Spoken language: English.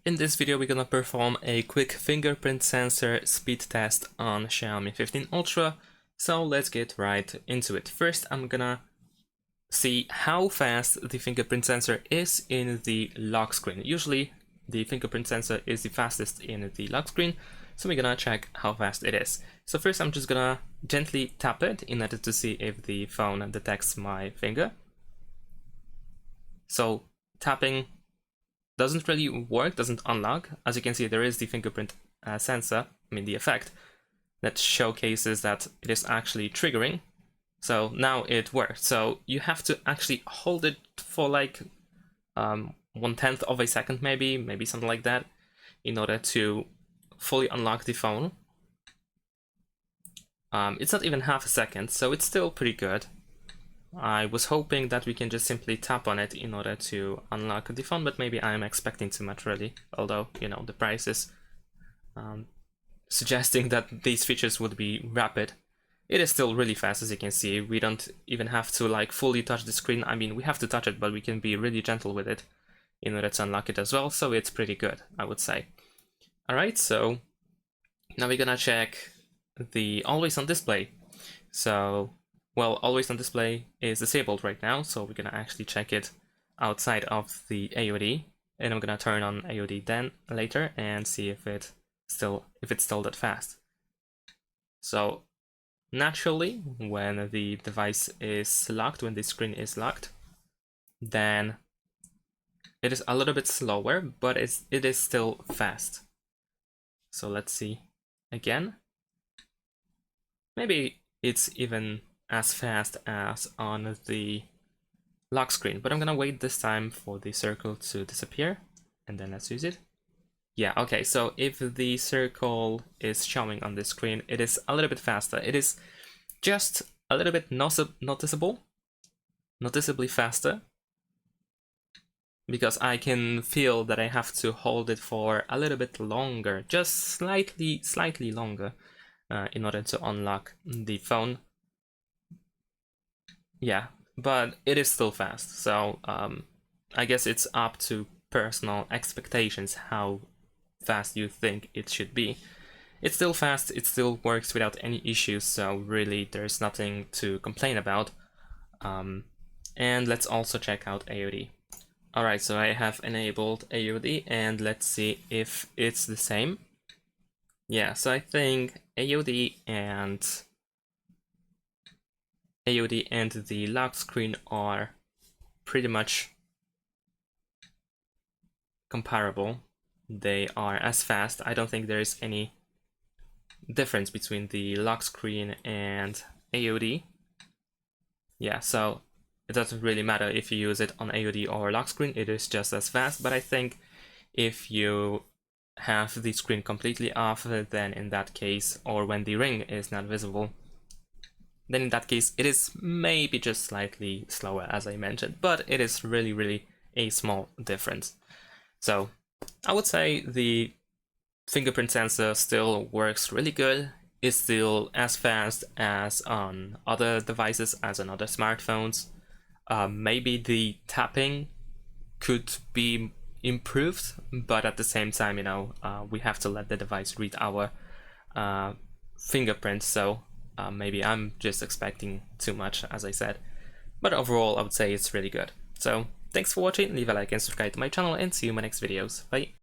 In this video, we're gonna perform a quick fingerprint sensor speed test on Xiaomi 15 Ultra. So let's get right into it. First, I'm gonna see how fast the fingerprint sensor is in the lock screen. Usually, the fingerprint sensor is the fastest in the lock screen, so we're gonna check how fast it is. So first, I'm just gonna gently tap it in order to see if the phone detects my finger. So tapping doesn't really work, doesn't unlock. As you can see, there is the fingerprint sensor, the effect, that showcases that it is actually triggering. So now it works. So you have to actually hold it for like 1/10 of a second, maybe something like that, in order to fully unlock the phone. It's not even half a second, so it's still pretty good. I was hoping that we can just simply tap on it in order to unlock the phone, but maybe I'm expecting too much really, although, you know, the price is suggesting that these features would be rapid. It is still really fast, as you can see. We don't even have to like fully touch the screen. I mean, we have to touch it, but we can be really gentle with it in order to unlock it as well, so it's pretty good, I would say. Alright, so now we're gonna check the always on display. So well, always on display is disabled right now, so we're gonna actually check it outside of the AOD, and I'm gonna turn on AOD then later and see if it's still that fast. So naturally, when the device is locked, when the screen is locked, then it is a little bit slower, but it is still fast. So let's see again. Maybe it's even as fast as on the lock screen, but I'm gonna wait this time for the circle to disappear, and then let's use it. Yeah, okay, so if the circle is showing on the screen, it is a little bit faster. It is just a little bit noticeably faster, because I can feel that I have to hold it for a little bit longer, just slightly longer, in order to unlock the phone. Yeah, but it is still fast, so I guess it's up to personal expectations how fast you think it should be. It's still fast, it still works without any issues, so really there's nothing to complain about. And let's also check out AOD. Alright, so I have enabled AOD, and let's see if it's the same. Yeah, so I think AOD and the lock screen are pretty much comparable. They are as fast. I don't think there is any difference between the lock screen and AOD. Yeah, so it doesn't really matter if you use it on AOD or lock screen, it is just as fast. But I think if you have the screen completely off, then in that case, or when the ring is not visible, then in that case it is maybe just slightly slower, as I mentioned, but it is really a small difference. So I would say the fingerprint sensor still works really good. It's still as fast as on other devices, as on other smartphones. Maybe the tapping could be improved, but at the same time, you know, we have to let the device read our fingerprint, so maybe I'm just expecting too much, as I said. But overall, I would say it's really good. So thanks for watching, leave a like and subscribe to my channel, and see you in my next videos. Bye!